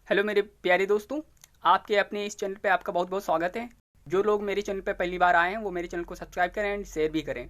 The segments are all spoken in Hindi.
हेलो मेरे प्यारे दोस्तों, आपके अपने इस चैनल पे आपका बहुत बहुत स्वागत है। जो लोग मेरे चैनल पे पहली बार आए हैं वो मेरे चैनल को सब्सक्राइब करें एंड शेयर भी करें।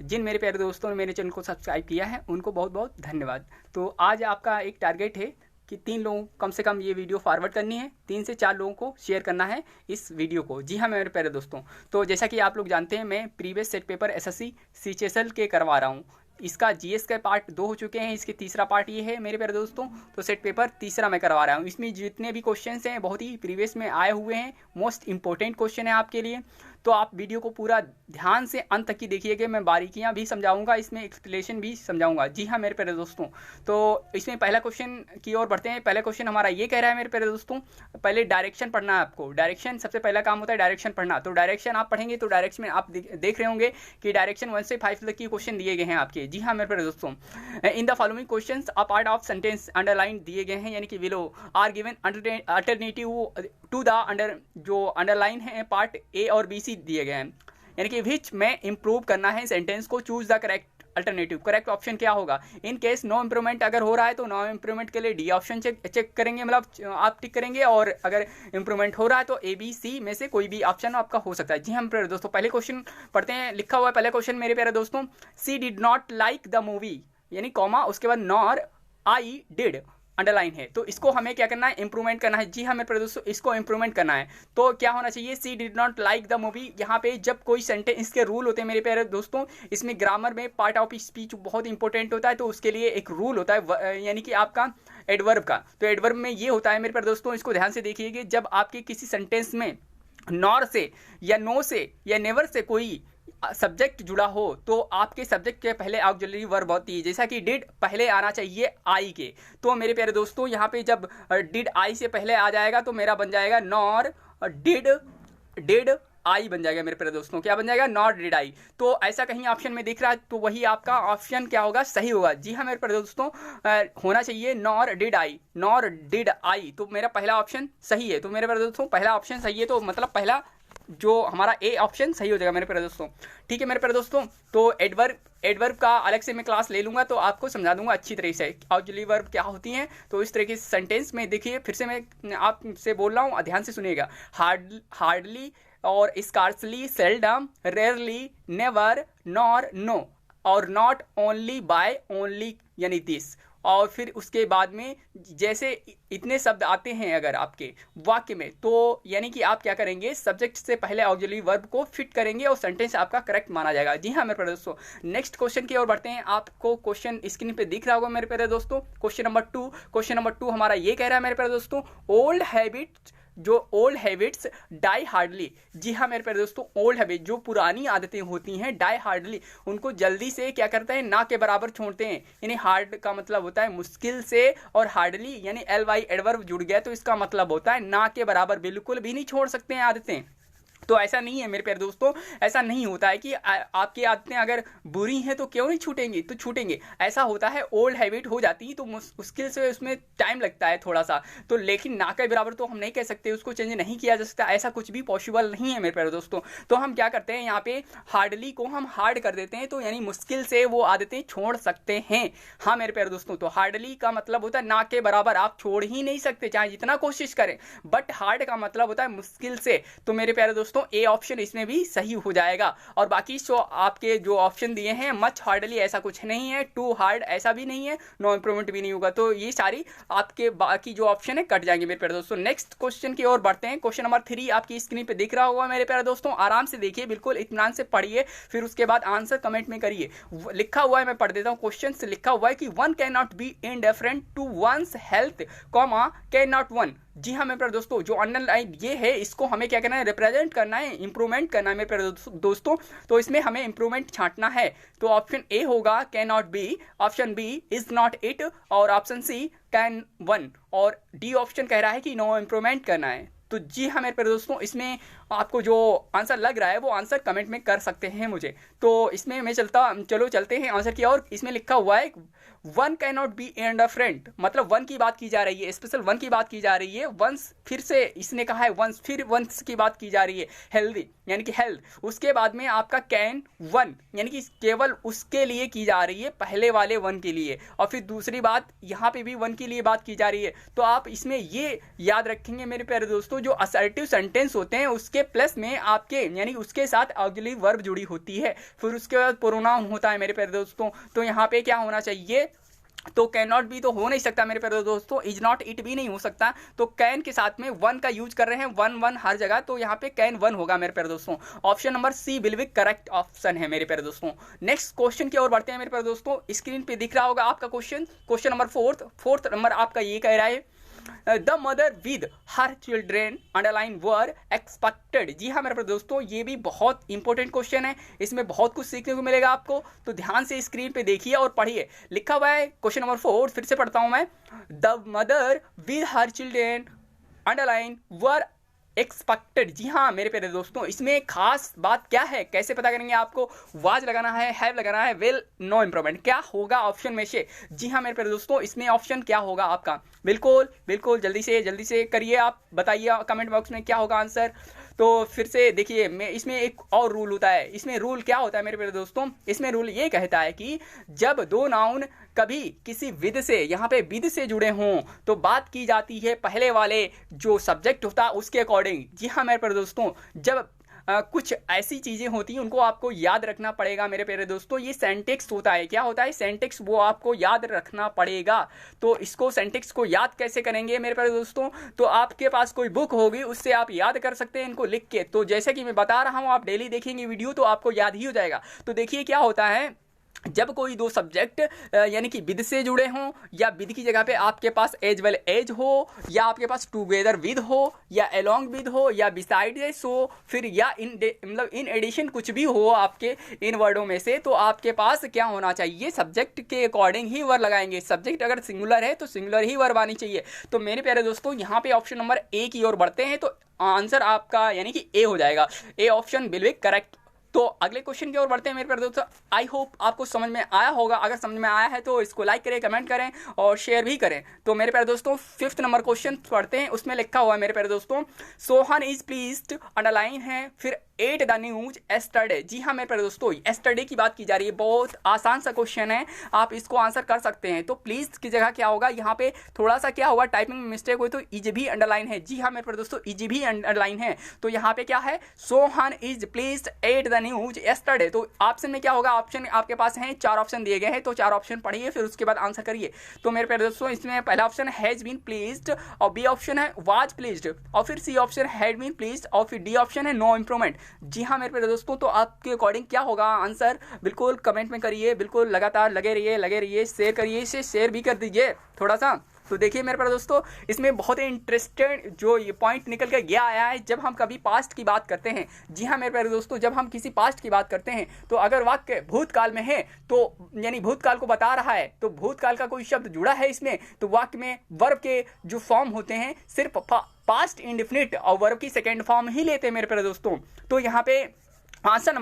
जिन मेरे प्यारे दोस्तों ने मेरे चैनल को सब्सक्राइब किया है उनको बहुत बहुत धन्यवाद। तो आज आपका एक टारगेट है कि 3 लोगों कम से कम ये वीडियो फॉरवर्ड करनी है, 3 से 4 लोगों को शेयर करना है इस वीडियो को। जी हाँ मेरे प्यारे दोस्तों, तो जैसा कि आप लोग जानते हैं मैं previous set paper SSC CHSL के करवा रहा हूँ। इसका जीएस का पार्ट 2 हो चुके हैं, इसके तीसरा पार्ट ये है मेरे प्यारे दोस्तों। तो सेट पेपर तीसरा मैं करवा रहा हूँ। इसमें जितने भी क्वेश्चंस हैं बहुत ही प्रीवियस में आए हुए हैं, मोस्ट इंपॉर्टेंट क्वेश्चन है आपके लिए। तो आप वीडियो को पूरा ध्यान से अंत तक की देखिएगा। मैं बारीकियां भी समझाऊंगा, इसमें एक्सप्लेनेशन भी समझाऊंगा। जी हाँ मेरे प्यारे दोस्तों, तो इसमें पहला क्वेश्चन की ओर बढ़ते हैं। पहला क्वेश्चन हमारा ये कह रहा है मेरे प्यारे दोस्तों, पहले डायरेक्शन पढ़ना है आपको। डायरेक्शन सबसे पहला काम होता है डायरेक्शन पढ़ना। तो डायरेक्शन आप पढ़ेंगे तो डायरेक्शन में आप देख रहे होंगे कि डायरेक्शन 1 से 5 तक की क्वेश्चन दिए गए हैं आपके। जी हाँ मेरे प्यारे दोस्तों, in the following question a part of sentence underline दिए गए हैं, यानी कि below are given alternative to the under, जो अंडरलाइन है पार्ट ए और बी सी दिए गए हैं, यानी कि विच में इंप्रूव करना है सेंटेंस को। Choose the correct alternative. Correct option क्या होगा? इन केस नो इंप्रूवमेंट अगर हो रहा है तो नो इंप्रूवमेंट के लिए डी ऑप्शन चेक करेंगे, मतलब आप टिक करेंगे। और अगर इंप्रूवमेंट हो रहा है तो ए बी सी में से कोई भी ऑप्शन आपका हो सकता है। जी हम प्यारे दोस्तों पहले क्वेश्चन पढ़ते हैं। लिखा हुआ है पहले क्वेश्चन मेरे प्यारे दोस्तों, she did not like the movie, यानी कॉमा उसके बाद नॉर आई डिड अंडरलाइन है। तो इसको हमें क्या करना है? इंप्रूवमेंट करना है। जी हाँ मेरे प्यारे दोस्तों, इसको इंप्रूवमेंट करना है। तो क्या होना चाहिए? She did not like the movie. यहाँ पे जब कोई सेंटेंस, इसके रूल होते हैं मेरे प्यारे दोस्तों, इसमें ग्रामर में पार्ट ऑफ स्पीच बहुत इंपॉर्टेंट होता है। तो उसके लिए एक रूल होता है, यानी कि आपका एडवर्ब का। तो एडवर्ब में ये होता है मेरे प्यारे दोस्तों, इसको ध्यान से देखिएगा। जब आपके किसी सेंटेंस में नॉर से या नो से या नेवर से कोई सब्जेक्ट जुड़ा हो तो आपके सब्जेक्ट के पहले ऑक्सिलरी वर्ब होती है। जैसा कि डिड पहले आना चाहिए आई के। तो मेरे प्यारे दोस्तों यहाँ पे जब डिड आई से पहले आ जाएगा तो मेरा बन जाएगा नॉर डिड आई बन जाएगा मेरे प्यारे दोस्तों। क्या बन जाएगा? Not did I. तो ऐसा कहीं ऑप्शन में दिख रहा है तो वही आपका ऑप्शन क्या होगा? सही होगा। जी हाँ मेरे प्यारे दोस्तों, होना चाहिए nor did I, nor did I. तो मेरा पहला ऑप्शन सही है। तो मेरे प्यारे दोस्तों पहला ऑप्शन सही है, तो मतलब पहला जो हमारा ए ऑप्शन सही हो जाएगा मेरे प्यारे दोस्तों। ठीक है मेरे प्यारे दोस्तों, तो एडवर्ब का अलग से मैं क्लास ले लूंगा तो आपको समझा दूंगा अच्छी तरीके से ऑक्सिलरी वर्ब क्या होती हैं। तो इस तरह के सेंटेंस में देखिए, फिर से मैं आपसे बोल रहा हूँ, ध्यान से सुनिएगा। हार्डली और scarcely, seldom, rarely, never, nor, no, और नॉट, ओनली, बाय, ओनली, यानी दिस। और फिर उसके बाद में जैसे इतने शब्द आते हैं अगर आपके वाक्य में, तो यानी कि आप क्या करेंगे? सब्जेक्ट से पहले ऑक्सिलरी वर्ब को फिट करेंगे और सेंटेंस आपका करेक्ट माना जाएगा। जी हाँ मेरे प्यारे दोस्तों, नेक्स्ट क्वेश्चन की ओर बढ़ते हैं। आपको क्वेश्चन स्क्रीन पे दिख रहा होगा मेरे प्यारे दोस्तों। क्वेश्चन नंबर 2 हमारा ये कह रहा है मेरे प्यारे दोस्तों, ओल्ड हैबिट्स डाई हार्डली। जी हाँ मेरे प्यारे दोस्तों, ओल्ड हैबिट, जो पुरानी आदतें होती हैं, डाई हार्डली, उनको जल्दी से क्या करते हैं? ना के बराबर छोड़ते हैं। यानी हार्ड का मतलब होता है मुश्किल से, और हार्डली यानी एल वाई एडवर्ब जुड़ गया तो इसका मतलब होता है ना के बराबर, बिल्कुल भी नहीं छोड़ सकते हैं आदतें। तो ऐसा नहीं है मेरे प्यारे दोस्तों, ऐसा नहीं होता है कि आपकी आदतें अगर बुरी हैं तो क्यों नहीं छूटेंगी, तो छूटेंगे। ऐसा होता है ओल्ड हैबिट हो जाती है तो मुश्किल से उसमें टाइम लगता है थोड़ा सा, तो लेकिन ना के बराबर तो हम नहीं कह सकते, उसको चेंज नहीं किया जा सकता। ऐसा कुछ भी पॉसिबल नहीं है मेरे प्यारे दोस्तों। तो हम क्या करते हैं, यहाँ पे हार्डली को हम हार्ड कर देते हैं, तो यानी मुश्किल से वो आदतें छोड़ सकते हैं। हाँ मेरे प्यारे दोस्तों, तो हार्डली का मतलब होता है ना के बराबर, आप छोड़ ही नहीं सकते चाहे जितना कोशिश करें। बट हार्ड का मतलब होता है मुश्किल से। तो मेरे प्यारे दोस्तों ए ऑप्शन इसमें भी सही हो जाएगा। और बाकी जो आपके जो ऑप्शन दिए हैं, मच हार्डली ऐसा कुछ नहीं है, टू हार्ड ऐसा भी नहीं है, नो इंप्रूवमेंट भी नहीं होगा। तो ये सारी आपके बाकी जो ऑप्शन है कट जाएंगे मेरे प्यारे दोस्तों। नेक्स्ट क्वेश्चन की ओर बढ़ते हैं। क्वेश्चन नंबर 3 आपकी स्क्रीन पे दिख रहा होगा मेरे प्यारे दोस्तों। आराम से देखिए, बिल्कुल इत्मीनान से पढ़िए, फिर उसके बाद आंसर कमेंट में करिए। लिखा हुआ है, मैं पढ़ देता हूँ। क्वेश्चन से लिखा हुआ है कि one can not be indifferent to one's health, comma can not one. जी हाँ मेरे प्यारे दोस्तों, जो अंडरलाइन ये है इसको हमें क्या करना है? रिप्रेजेंट करना है, इंप्रूवमेंट करना है मेरे प्यारे दोस्तों। तो इसमें हमें इंप्रूवमेंट छांटना है। तो ऑप्शन ए होगा can not be, option B is not it, और ऑप्शन सी कैन वन, और डी ऑप्शन कह रहा है कि नो इंप्रूवमेंट करना है। तो जी हाँ मेरे प्यारे दोस्तों, इसमें आपको जो आंसर लग रहा है वो आंसर कमेंट में कर सकते हैं मुझे। तो इसमें मैं चलते हैं आंसर की ओर। इसमें लिखा हुआ है one can not B and a friend, मतलब वन की बात की जा रही है, स्पेशल वन की बात की जा रही है। वंस फिर से इसने कहा है वंस, फिर वंस की बात की जा रही है, हेल्दी यानी कि हेल्थ, उसके बाद में आपका कैन वन यानी कि केवल उसके लिए की जा रही है, पहले वाले वन के लिए, और फिर दूसरी बात यहाँ पे भी वन के लिए बात की जा रही है। तो आप इसमें ये याद रखेंगे मेरे प्यारे दोस्तों, जो असर्टिव सेंटेंस होते हैं उसके प्लस में आपके यानी उसके साथ ऑक्सिलरी वर्ब जुड़ी होती है, फिर उसके बाद प्रोनाउन होता है मेरे प्यारे दोस्तों। तो यहाँ पे क्या होना चाहिए, तो कैन नॉट बी तो हो नहीं सकता मेरे प्यारे दोस्तों, इज नॉट इट भी नहीं हो सकता, तो कैन के साथ में वन का यूज कर रहे हैं, वन वन हर जगह, तो यहाँ पे कैन वन होगा मेरे प्यारे दोस्तों। Option number C will be correct option है मेरे प्यारे दोस्तों। नेक्स्ट क्वेश्चन की ओर बढ़ते हैं मेरे प्यारे दोस्तों। स्क्रीन पे दिख रहा होगा आपका क्वेश्चन नंबर फोर्थ नंबर आपका ये कह रहा है the mother with her children underline were expected. जी हाँ मेरे प्यारे दोस्तों, ये भी बहुत इंपॉर्टेंट क्वेश्चन है, इसमें बहुत कुछ सीखने को मिलेगा आपको, तो ध्यान से स्क्रीन पे देखिए और पढ़िए। लिखा हुआ है क्वेश्चन नंबर 4, फिर से पढ़ता हूं मैं, the mother with her children underline were expected. जी हाँ मेरे प्यारे दोस्तों, इसमें खास बात क्या है, कैसे पता करेंगे, आपको वाज लगाना है, हैव लगाना है, विल, नो इम्प्रूवमेंट, क्या होगा ऑप्शन में से। जी हाँ मेरे प्यारे दोस्तों, इसमें ऑप्शन क्या होगा आपका, बिल्कुल बिल्कुल जल्दी से करिए, आप बताइए कमेंट बॉक्स में क्या होगा आंसर। तो फिर से देखिए, मैं इसमें एक और रूल होता है, इसमें रूल क्या होता है मेरे प्यारे दोस्तों, इसमें रूल ये कहता है कि जब दो नाउन कभी किसी विद से, यहाँ पे विद से जुड़े हों तो बात की जाती है पहले वाले जो सब्जेक्ट होता है उसके अकॉर्डिंग। जी हाँ मेरे प्यारे दोस्तों, जब कुछ ऐसी चीज़ें होती हैं उनको आपको याद रखना पड़ेगा मेरे प्यारे दोस्तों, ये सेंटेक्स होता है, क्या होता है सेंटेक्स, वो आपको याद रखना पड़ेगा। तो इसको सेंटेक्स को याद कैसे करेंगे मेरे प्यारे दोस्तों, तो आपके पास कोई बुक होगी उससे आप याद कर सकते हैं इनको लिख के। तो जैसे कि मैं बता रहा हूँ, आप डेली देखेंगे वीडियो तो आपको याद ही हो जाएगा। तो देखिए क्या होता है, जब कोई दो सब्जेक्ट यानी कि विद से जुड़े हों, या विद की जगह पे आपके पास एज वेल एज हो, या आपके पास टुगेदर विद हो, या अलोंग विद हो, या बिसाइड दिस हो, फिर या मतलब इन एडिशन कुछ भी हो आपके इन वर्डों में से, तो आपके पास क्या होना चाहिए, सब्जेक्ट के अकॉर्डिंग ही वर्ड लगाएंगे। सब्जेक्ट अगर सिंगुलर है तो सिंगुलर ही वर्ब आनी चाहिए। तो मेरे प्यारे दोस्तों, यहाँ पे ऑप्शन नंबर ए की ओर बढ़ते हैं, तो आंसर आपका यानी कि ए हो जाएगा, A option will be correct. तो अगले क्वेश्चन की ओर बढ़ते हैं मेरे प्यारे दोस्तों। आई होप आपको समझ में आया होगा, अगर समझ में आया है तो इसको लाइक करें, कमेंट करें और शेयर भी करें। तो मेरे प्यारे दोस्तों 5th नंबर क्वेश्चन पढ़ते हैं, उसमें लिखा हुआ है मेरे प्यारे दोस्तों, सोहन इज प्लीज्ड, अंडरलाइन है, फिर एट द न्यूज एस्टरडे। जी हाँ मेरे प्यारे दोस्तों, एस्टरडे की बात की जा रही है, बहुत आसान सा क्वेश्चन है, आप इसको आंसर कर सकते हैं। तो प्लीज की जगह क्या होगा, यहाँ पे थोड़ा सा क्या होगा, टाइपिंग में मिस्टेक हुई तो इज भी अंडरलाइन है। जी हाँ मेरे प्यारे दोस्तों, इज भी अंडरलाइन है, तो यहाँ पे क्या है, Sohan is pleased at the news yesterday. तो ऑप्शन में क्या होगा, ऑप्शन आपके पास है 4 ऑप्शन दिए गए हैं, तो 4 ऑप्शन पढ़िए फिर उसके बाद आंसर करिए। तो मेरे प्यारे दोस्तों, इसमें पहला ऑप्शन हैज बीन प्लीज्ड, और बी ऑप्शन है वाज प्लीज्ड, और फिर C option had been pleased, और फिर डी ऑप्शन है नो इम्प्रूवमेंट। जी हाँ मेरे प्यारे दोस्तों, तो आपके अकॉर्डिंग क्या होगा आंसर, बिल्कुल कमेंट में करिए, बिल्कुल लगातार लगे रहिए, शेयर करिए, इसे शेयर भी कर दीजिए थोड़ा सा। तो देखिए मेरे प्यारे दोस्तों, इसमें बहुत ही इंटरेस्टेड जो ये पॉइंट निकल कर गया आया है, जब हम कभी पास्ट की बात करते हैं। जी हाँ मेरे प्यारे दोस्तों, जब हम किसी पास्ट की बात करते हैं तो अगर वाक्य भूतकाल में है तो यानी भूतकाल को बता रहा है, तो भूतकाल का कोई शब्द जुड़ा है इसमें, तो वाक्य में वर्ब के जो फॉर्म होते हैं सिर्फ पास्ट इंडेफिनिट और वर्ब की सेकेंड फॉर्म ही लेते हैं मेरे प्यारे दोस्तों। तो यहाँ पे आंसर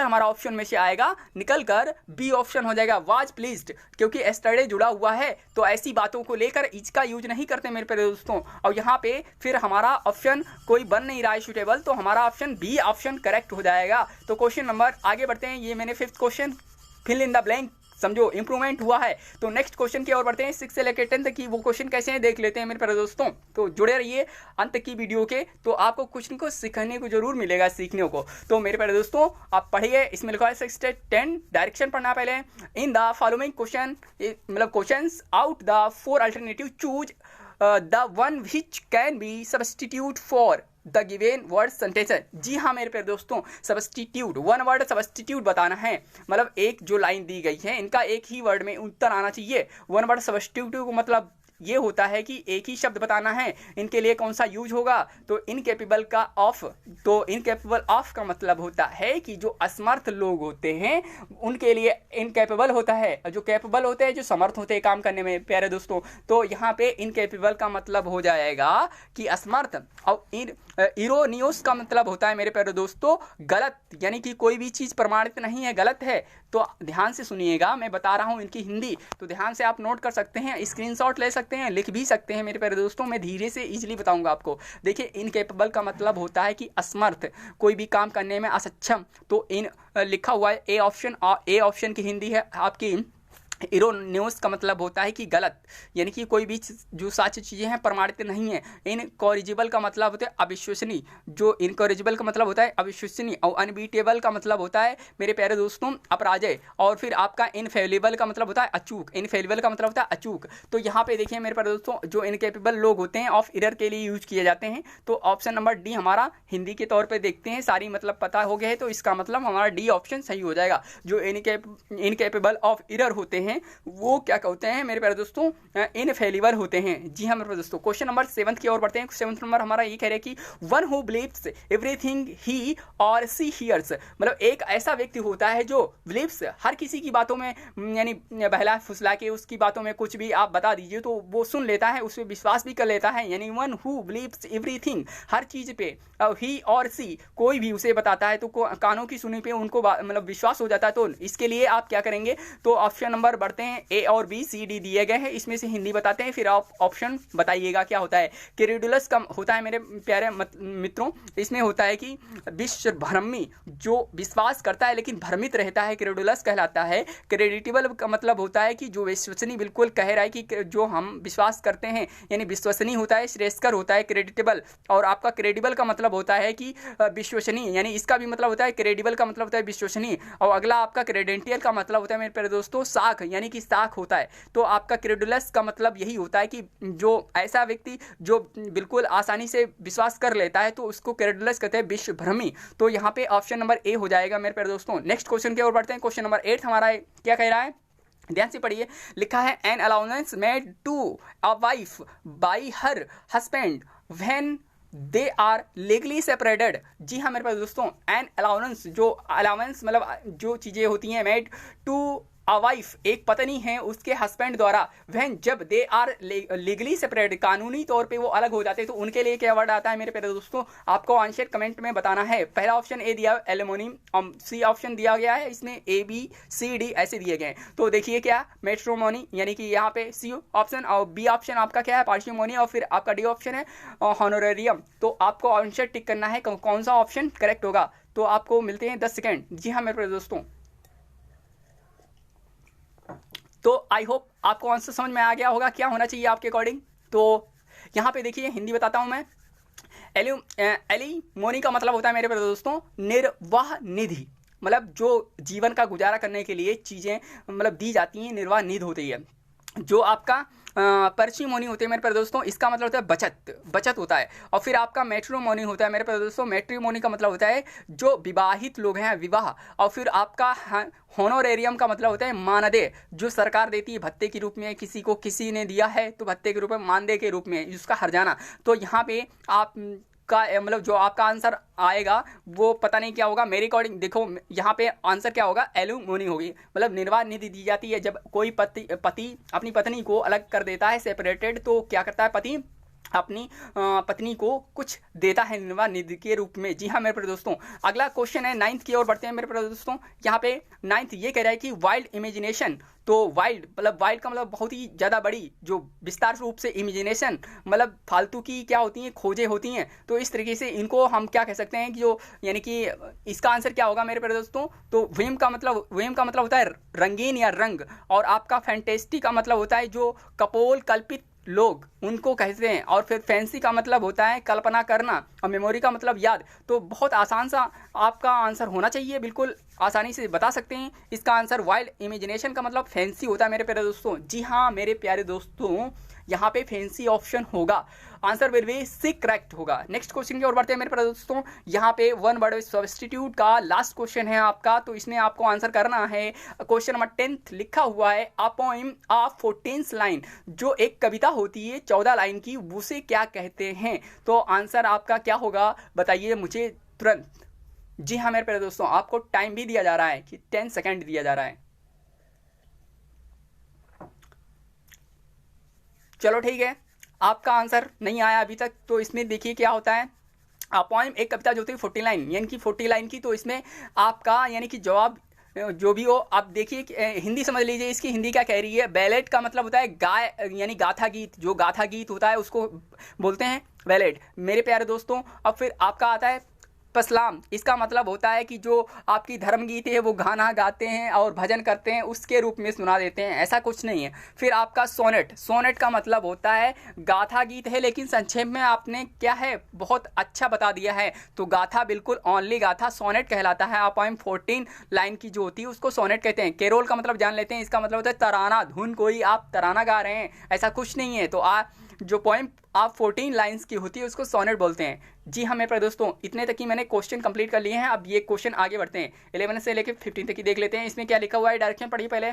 हमारा ऑप्शन में से आएगा निकल कर बी ऑप्शन हो जाएगा, वाज प्लीज्ड, क्योंकि एस्टरडे जुड़ा हुआ है तो ऐसी बातों को लेकर इज का यूज नहीं करते मेरे प्यारे दोस्तों। और यहाँ पे फिर हमारा ऑप्शन कोई बन नहीं रहा है सूटेबल, तो हमारा ऑप्शन बी ऑप्शन करेक्ट हो जाएगा। तो क्वेश्चन नंबर आगे बढ़ते हैं, ये मैंने 5th question fill in the blank समझो इंप्रूवमेंट हुआ है। तो नेक्स्ट क्वेश्चन की ओर बढ़ते हैं, 6 से लेकर 10 तक की वो क्वेश्चन कैसे हैं देख लेते हैं मेरे प्यारे दोस्तों। तो जुड़े रहिए अंत की वीडियो के, तो आपको कुछ न कुछ सीखने को जरूर मिलेगा, सीखने को। तो मेरे प्यारे दोस्तों आप पढ़िए, इसमें लिखा है 6 से 10 डायरेक्शन पढ़ना पहले। इन द फॉलोइंग क्वेश्चन, मतलब questions out the 4 alternative, choose the one which can be substitute for the given word sentence. जी हाँ मेरे प्यारे दोस्तों, सब्स्टिट्यूट, वन वर्ड सब्स्टिट्यूट बताना है, मतलब एक जो लाइन दी गई है इनका एक ही वर्ड में उत्तर आना चाहिए। वन वर्ड सब्स्टिट्यूट को मतलब ये होता है कि एक ही शब्द बताना है, इनके लिए कौन सा यूज होगा, तो इनकेपेबल का ऑफ, तो इनकेपेबल ऑफ का मतलब होता है कि जो असमर्थ लोग होते हैं उनके लिए इनकेपेबल होता है, जो कैपेबल होते हैं, जो समर्थ होते हैं काम करने में प्यारे दोस्तों। तो यहाँ पे इनकेपेबल का मतलब हो जाएगा कि असमर्थ, और इरोनियस का मतलब होता है मेरे प्यारे दोस्तों गलत, यानी कि कोई भी चीज़ प्रमाणित नहीं है, गलत है। तो ध्यान से सुनिएगा, मैं बता रहा हूँ इनकी हिंदी, तो ध्यान से आप नोट कर सकते हैं, स्क्रीनशॉट ले सकते हैं, लिख भी सकते हैं मेरे प्यारे दोस्तों। मैं धीरे से इजीली बताऊंगा आपको। देखिए, इनकेपेबल का मतलब होता है कि असमर्थ, कोई भी काम करने में असक्षम। तो इन लिखा हुआ है ए ऑप्शन, ए ऑप्शन की हिंदी है आपकी इरोनियस का मतलब होता है कि गलत, यानी कि कोई भी जो सच चीज़ें हैं प्रमाणित नहीं है। इनकॉरिजिबल का मतलब होता है अविश्वसनीय, जो इनकॉरिजिबल का मतलब होता है अविश्वसनीय, और अनबीटेबल का मतलब होता है मेरे प्यारे दोस्तों अपराजय, और फिर आपका इनफेलिबल का मतलब होता है अचूक, इनफेलिबल का मतलब होता है अचूक। तो यहाँ पे देखिए मेरे प्यारे दोस्तों, जो इनकेपेबल लोग होते हैं ऑफ एरर के लिए यूज किए जाते हैं। तो ऑप्शन नंबर डी हमारा हिंदी के तौर पर देखते हैं, सारी मतलब पता हो गया है, तो इसका मतलब हमारा डी ऑप्शन सही हो जाएगा। जो इनकेपेबल ऑफ एरर होते हैं वो क्या कहते हैं मेरे प्यारे दोस्तों, इनफेलिबल होते हैं। जी हाँ मेरे प्यारे दोस्तों, क्वेश्चन नंबर 7 की ओर बढ़ते हैं। 7 नंबर हमारा ये कह रहे हैं कि one who believes everything he और सी हियर्स, मतलब एक ऐसा व्यक्ति होता है जो बिलीव्स, हर किसी की बातों में, यानी बहला फुसला के उसकी बातों में कुछ भी आप बता दीजिए तो वो सुन लेता है, उस पर विश्वास भी कर लेता है। यानी वन हु बिलीव्स एवरीथिंग, हर चीज़ पे, ही और सी कोई भी उसे बताता है तो कानों की सुनी पे उनको मतलब विश्वास हो जाता है। तो इसके लिए आप क्या करेंगे, तो ऑप्शन नंबर बढ़ते हैं, ए और बी सी डी दिए गए हैं, इसमें से हिंदी बताते हैं, फिर आप ऑप्शन बताइएगा क्या होता है। क्रेडुलस का होता है मेरे प्यारे मित्रों, इसमें होता है कि विश्वभ्रमी, जो विश्वास करता है लेकिन भ्रमित रहता है, क्रेडुलस कहलाता है। क्रेडिटेबल का मतलब होता है कि जो विश्वसनीय, बिल्कुल कह रहा है कि जो हम विश्वास करते हैं, यानी विश्वसनीय होता है, श्रेयस्कर होता है क्रेडिटेबल। और आपका क्रेडिबल का मतलब होता है कि विश्वसनीय, यानी इसका भी मतलब होता है, क्रेडिबल का मतलब होता है विश्वसनीय। और अगला आपका क्रेडेंटियल का मतलब होता है मेरे प्यारे दोस्तों साख, यानी कि साख होता है। तो आपका क्रेडुलस का मतलब यही होता है कि जो ऐसा व्यक्ति जो बिल्कुल आसानी से विश्वास कर लेता है तो उसको क्रेडुलस कहते हैं, विश्वभ्रमी। तो यहाँ पे ऑप्शन नंबर ए हो जाएगा मेरे प्यारे दोस्तों। नेक्स्ट क्वेश्चन की ओर बढ़ते हैं। क्वेश्चन नंबर 8 हमारा क्या कह रहा है, ध्यान से पढ़िए। लिखा है an allowance made to a wife by her husband when they are legally separated. जी हाँ मेरे पास दोस्तों, एन अलाउंस, जो अलाउंस मतलब जो चीज़ें होती हैं, मेड टू अ वाइफ, एक पत्नी है उसके हस्बैंड द्वारा, वह जब दे आर लीगली सेपरेट, कानूनी तौर पे वो अलग हो जाते हैं, तो उनके लिए क्या वर्ड आता है मेरे प्यारे दोस्तों, आपको आंसर कमेंट में बताना है। पहला ऑप्शन ए दिया एलिमोनी, सी ऑप्शन दिया गया है, इसमें ए बी सी डी ऐसे दिए गए हैं। तो देखिए क्या, मैट्रिमोनी, यानी कि यहाँ पे सी ऑप्शन, और बी ऑप्शन आपका क्या है पार्टिमोनी, और फिर आपका डी ऑप्शन है हॉनोरेरियम। तो आपको आंसर टिक करना है कौन सा ऑप्शन करेक्ट होगा। तो आपको मिलते हैं 10 सेकेंड। जी हाँ मेरे प्यारे दोस्तों, तो आई होप आपको आंसर समझ में आ गया होगा क्या होना चाहिए आपके अकॉर्डिंग। तो यहाँ पे देखिए हिंदी बताता हूँ मैं। एलिमोनी का मतलब होता है मेरे प्यारे दोस्तों निर्वाह निधि, मतलब जो जीवन का गुजारा करने के लिए चीज़ें मतलब दी जाती हैं, निर्वाह निधि होती है। जो आपका पर्चिमोनी होती है मेरे प्यारे दोस्तों, इसका मतलब होता है बचत होता है। और फिर आपका मैट्रिमोनी होता है मेरे प्यारे दोस्तों, मैट्रिमोनी का मतलब होता है जो विवाहित लोग हैं, विवाह। और फिर आपका होनोरेरियम का मतलब होता है मानदेय, जो सरकार देती है भत्ते के रूप में, किसी ने दिया है तो भत्ते के रूप में, मानदेय के रूप में, जिसका हर्जाना। तो यहाँ पे आप का मतलब जो आपका आंसर आएगा वो पता नहीं क्या होगा मेरे अकॉर्डिंग। देखो यहाँ पे आंसर क्या होगा, एलुमोनी होगी, मतलब निर्वाह निधि दी जाती है जब कोई पति अपनी पत्नी को अलग कर देता है, सेपरेटेड, तो क्या करता है पति अपनी पत्नी को कुछ देता है निर्वाह निधि के रूप में। जी हाँ मेरे प्यारे दोस्तों, अगला क्वेश्चन है 9th की ओर बढ़ते हैं मेरे प्यारे दोस्तों। यहाँ पे 9th ये कह रहा है कि वाइल्ड इमेजिनेशन, तो वाइल्ड का मतलब बहुत ही ज़्यादा बड़ी, जो विस्तार रूप से इमेजिनेशन मतलब फालतू की क्या होती हैं, खोजें होती हैं। तो इस तरीके से इनको हम क्या कह सकते हैं कि जो, यानी कि इसका आंसर क्या होगा मेरे प्यारे दोस्तों। तो व्हीम का मतलब होता है रंगीन या रंग, और आपका फैंटेस्टी का मतलब होता है जो कपोल कल्पित लोग, उनको कहते हैं। और फिर फैंसी का मतलब होता है कल्पना करना, और मेमोरी का मतलब याद। तो बहुत आसान सा आपका आंसर होना चाहिए, बिल्कुल आसानी से बता सकते हैं। इसका आंसर वाइल्ड इमेजिनेशन का मतलब फैंसी होता है मेरे प्यारे दोस्तों। जी हाँ मेरे प्यारे दोस्तों, यहाँ पे फैंसी ऑप्शन होगा, answer will be C correct होगा। नेक्स्ट क्वेश्चन की ओर बढ़ते हैं मेरे प्यारे दोस्तों। यहाँ पे वन वर्ड सब्स्टिट्यूट का लास्ट क्वेश्चन है आपका, तो इसमें आपको आंसर करना है। क्वेश्चन नंबर 10 लिखा हुआ है अ पोएम ऑफ 14 लाइन, जो एक कविता होती है 14 लाइन की, उसे क्या कहते हैं? तो आंसर आपका क्या होगा बताइए मुझे तुरंत। जी हाँ मेरे प्यारे दोस्तों, आपको टाइम भी दिया जा रहा है कि 10 सेकेंड दिया जा रहा है। चलो ठीक है, आपका आंसर नहीं आया अभी तक, तो इसमें देखिए क्या होता है। पोएम एक कविता जो होती है 40 लाइन, यानी कि 40 लाइन की, तो इसमें आपका यानी कि जवाब जो भी हो आप देखिए। हिंदी समझ लीजिए, इसकी हिंदी क्या कह रही है। बैलेट का मतलब होता है गाय, यानी गाथा गीत, जो गाथा गीत होता है उसको बोलते हैं बैलेट मेरे प्यारे दोस्तों। अब फिर आपका आता है पसलाम, इसका मतलब होता है कि जो आपकी धर्म गीत है वो गाना गाते हैं और भजन करते हैं, उसके रूप में सुना देते हैं, ऐसा कुछ नहीं है। फिर आपका सोनेट, सोनेट का मतलब होता है गाथा गीत है, लेकिन संक्षेप में आपने क्या है बहुत अच्छा बता दिया है। तो गाथा बिल्कुल ओनली गाथा सोनेट कहलाता है। आप पोएम 14 लाइन की जो होती है उसको सोनेट कहते हैं। केरोल का मतलब जान लेते हैं, इसका मतलब होता है तराना, धुन, कोई आप तराना गा रहे हैं, ऐसा कुछ नहीं है। तो जो पोएम आप 14 लाइंस की होती है उसको सोनेट बोलते हैं। जी हाँ मेरे प्यारे दोस्तों, इतने तक ही मैंने क्वेश्चन कंप्लीट कर लिए हैं। अब ये क्वेश्चन आगे बढ़ते हैं, 11 से लेकर 15 तक की देख लेते हैं। इसमें क्या लिखा हुआ है, डायरेक्शन पढ़िए पहले।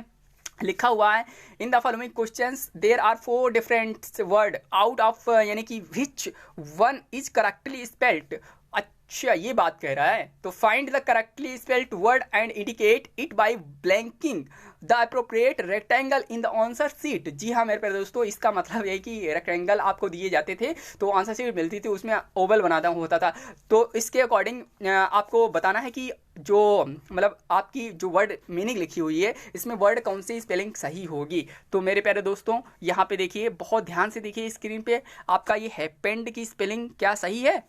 लिखा हुआ है in the following questions there are 4 different word out of यानी कि which one is correctly spelled. अच्छा ये बात कह रहा है, तो find the correctly spelled word and indicate it by blanking the appropriate rectangle in the answer sheet. जी हाँ मेरे प्यारे दोस्तों, इसका मतलब है कि रेक्टेंगल आपको दिए जाते थे तो आंसर शीट मिलती थी, उसमें ओवल बनाना होता था। तो इसके अकॉर्डिंग आपको बताना है कि जो मतलब आपकी जो वर्ड मीनिंग लिखी हुई है इसमें वर्ड कौन सी स्पेलिंग सही होगी। तो मेरे प्यारे दोस्तों यहाँ पे देखिए, बहुत ध्यान से देखिए स्क्रीन पे, आपका ये हैपेंड की स्पेलिंग क्या सही है?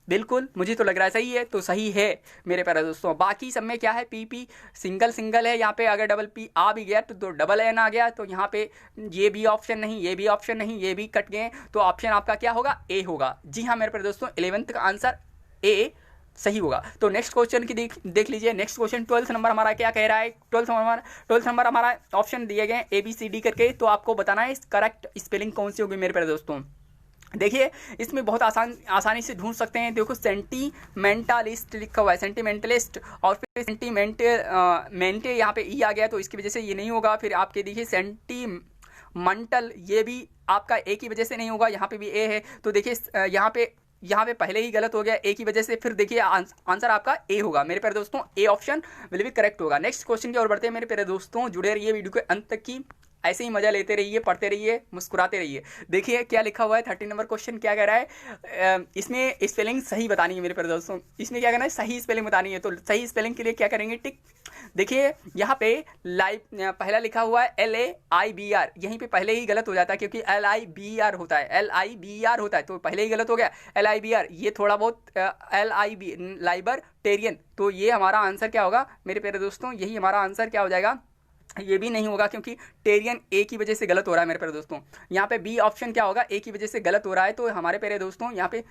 बिल्कुल मुझे तो लग रहा है सही है, तो सही है मेरे प्यारे दोस्तों। बाकी सब में क्या है, पी सिंगल सिंगल है, यहाँ पे अगर डबल पी आ भी गया तो डबल एन आ गया, तो यहाँ पे ये भी ऑप्शन नहीं, ये भी ऑप्शन नहीं, ये भी कट गए, तो ऑप्शन आपका क्या होगा, ए होगा। जी हाँ मेरे प्यारे दोस्तों, 11th का आंसर ए सही होगा। तो नेक्स्ट क्वेश्चन की देख लीजिए। नेक्स्ट क्वेश्चन 12th नंबर हमारा क्या कह रहा है। 12th नंबर हमारा ऑप्शन दिए गए ABCD करके, तो आपको बताना है करेक्ट स्पेलिंग कौन सी होगी मेरे प्यारे दोस्तों। देखिए इसमें बहुत आसानी से ढूंढ सकते हैं। देखो सेंटीमेंटलिस्ट लिखा हुआ है, सेंटीमेंटलिस्ट, और फिर मेंटे यहाँ पे ई आ गया, तो इसकी वजह से ये नहीं होगा। फिर आपके देखिए सेंटीमेंटल, ये भी आपका ए की वजह से नहीं होगा, यहाँ पे भी ए है, तो देखिए यहाँ पे पहले ही गलत हो गया ए की वजह से। फिर देखिए आंसर आपका ए होगा मेरे प्यारे दोस्तों, A option will be correct होगा। नेक्स्ट क्वेश्चन की ओर बढ़ते हैं मेरे प्यारे दोस्तों, जुड़े रहिए वीडियो के अंत तक की, ऐसे ही मजा लेते रहिए, पढ़ते रहिए, मुस्कुराते रहिए। देखिए क्या लिखा हुआ है, 13 नंबर क्वेश्चन क्या कह रहा है, इसमें स्पेलिंग सही बतानी है मेरे प्यारे दोस्तों। इसमें क्या करना है, सही स्पेलिंग बतानी है। तो सही स्पेलिंग के लिए क्या करेंगे, टिक। देखिए यहाँ पे पहला लिखा हुआ है LAIBR, यहीं पे पहले ही गलत हो जाता है क्योंकि LIBR होता है, LIBR होता है, तो पहले ही गलत हो गया LIBR। ये थोड़ा बहुत लाइबर्टेरियन, तो ये हमारा आंसर क्या होगा मेरे प्यारे दोस्तों, यही हमारा आंसर क्या हो जाएगा, ये भी नहीं होगा क्योंकि टेरियन ए की वजह से गलत हो रहा है मेरे प्यारे दोस्तों। यहाँ पे बी ऑप्शन क्या होगा, ए की वजह से गलत हो रहा है, तो हमारे प्यारे दोस्तों यहाँ पे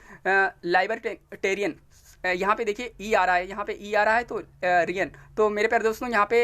लाइबर्टेरियन, यहाँ पे देखिए ई आ रहा है, यहाँ पे ई आ रहा है, तो रियन, तो मेरे प्यारे दोस्तों यहाँ पे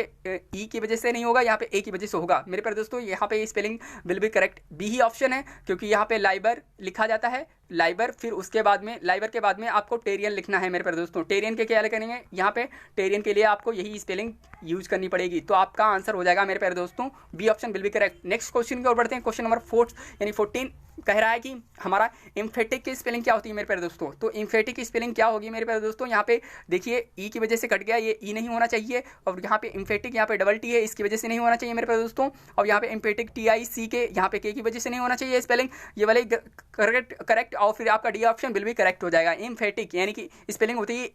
ई की वजह से नहीं होगा, यहाँ पे ए की वजह से होगा मेरे प्यारे दोस्तों। यहाँ पे spelling will be correct, B ही ऑप्शन है, क्योंकि यहाँ पे लाइबर लिखा जाता है, लाइबर, फिर उसके बाद में लाइबर के बाद में आपको टेरियन लिखना है मेरे प्यारे दोस्तों। टेरियन के क्या करेंगे, यहाँ पे टेरियन के लिए आपको यही स्पेलिंग यूज करनी पड़ेगी, तो आपका आंसर हो जाएगा मेरे प्यारे दोस्तों B option will be correct. Next question की ओर बढ़ते हैं। क्वेश्चन नंबर 4 यानी 14 कह रहा है कि हमारा एम्फेटिक की स्पेलिंग क्या होती है मेरे प्यारे दोस्तों। तो एम्फेटिक की स्पेलिंग क्या होगी मेरे प्यारे दोस्तों, यहाँ पे देखिए ई की वजह से कट गया, ये ई नहीं होना चाहिए, और यहाँ पे एम्फेटिक यहाँ पे डबल टी है, इसकी वजह से नहीं होना चाहिए मेरे प्यारे दोस्तों, और यहाँ पे एम्फेटिक TIC के यहाँ पे के की वजह से नहीं होना चाहिए स्पेलिंग, ये वाले करेक्ट, और फिर आपका डी ऑप्शन बिल भी करेक्ट हो जाएगा। एम्फेटिक यानी कि स्पेलिंग होती है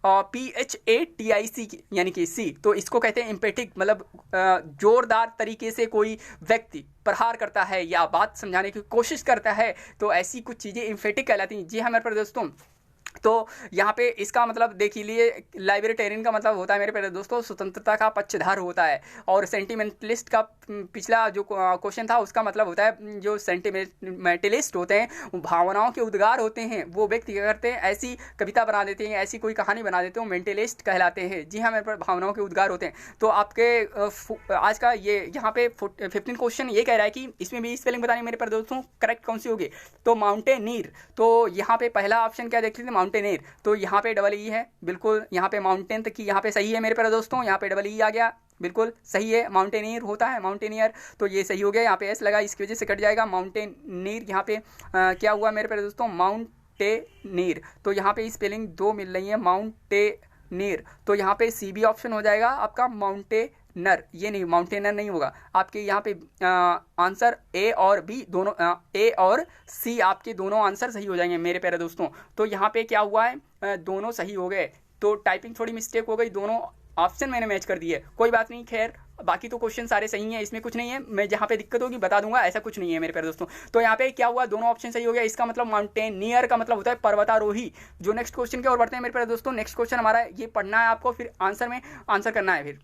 EMPHATIC यानी कि सी, तो इसको कहते हैं एम्फेटिक, मतलब जोरदार तरीके से कोई व्यक्ति प्रहार करता है या बात समझाने की कोशिश करता है, तो ऐसी कुछ चीज़ें एम्फेटिक कहलाती हैं। जी हाँ मेरे प्यारे दोस्तों, तो यहाँ पे इसका मतलब देख लिए, लाइब्रेटेरियन का मतलब होता है मेरे प्यारे दोस्तों स्वतंत्रता का पक्षधर होता है। और सेंटिमेंटलिस्ट का पिछला जो क्वेश्चन था उसका मतलब होता है जो सेंटिमेंटलिस्ट होते हैं भावनाओं के उद्गार होते हैं, वो व्यक्ति क्या करते हैं ऐसी कविता बना देते हैं, ऐसी कोई कहानी बना देते हैं, मेंटलिस्ट कहलाते हैं। जी हाँ मेरे पास भावनाओं के उद्गार होते हैं। तो आपके आज का ये यहाँ पे 15 क्वेश्चन ये कह रहा है कि इसमें भी स्पेलिंग बतानी मेरे प्यारे दोस्तों करेक्ट कौन सी होगी। तो माउंटेनियर, तो यहाँ पे पहला ऑप्शन क्या देख लेते हैं माउंटेनियर, तो यहाँ पे डबल ई है बिल्कुल, यहाँ पे माउंटेन तक की यहाँ पे सही है मेरे प्यारे दोस्तों, यहाँ पे डबल ई आ गया बिल्कुल सही है। माउंटेनियर होता है माउंटेनियर, तो ये सही हो गया, यहाँ पे एस लगा इसकी वजह से कट जाएगा। माउंटेनियर यहाँ पे क्या हुआ मेरे प्यारे दोस्तों माउंटेनियर, तो यहाँ पे स्पेलिंग दो मिल रही है माउंटेनियर, तो यहाँ पे सी बी ऑप्शन हो जाएगा आपका माउंटेनर, ये नहीं माउंटेनर नहीं होगा आपके यहाँ पे आंसर ए और बी दोनों ए और सी आपके दोनों आंसर सही हो जाएंगे मेरे प्यारे दोस्तों। तो यहाँ पे क्या हुआ है दोनों सही हो गए, तो टाइपिंग थोड़ी मिस्टेक हो गई, दोनों ऑप्शन मैंने मैच कर दिए, कोई बात नहीं, खैर बाकी तो क्वेश्चन सारे सही हैं, इसमें कुछ नहीं है, मैं जहाँ पे दिक्कत होगी बता दूंगा, ऐसा कुछ नहीं है मेरे प्यारे दोस्तों। तो यहाँ पे क्या हुआ दोनों ऑप्शन सही हो गया, इसका मतलब माउंटेनियर का मतलब होता है पर्वतारोही। जो नेक्स्ट क्वेश्चन की ओर बढ़ते हैं मेरे प्यारे दोस्तों, नेक्स्ट क्वेश्चन हमारा ये पढ़ना है आपको, फिर आंसर में आंसर करना है। फिर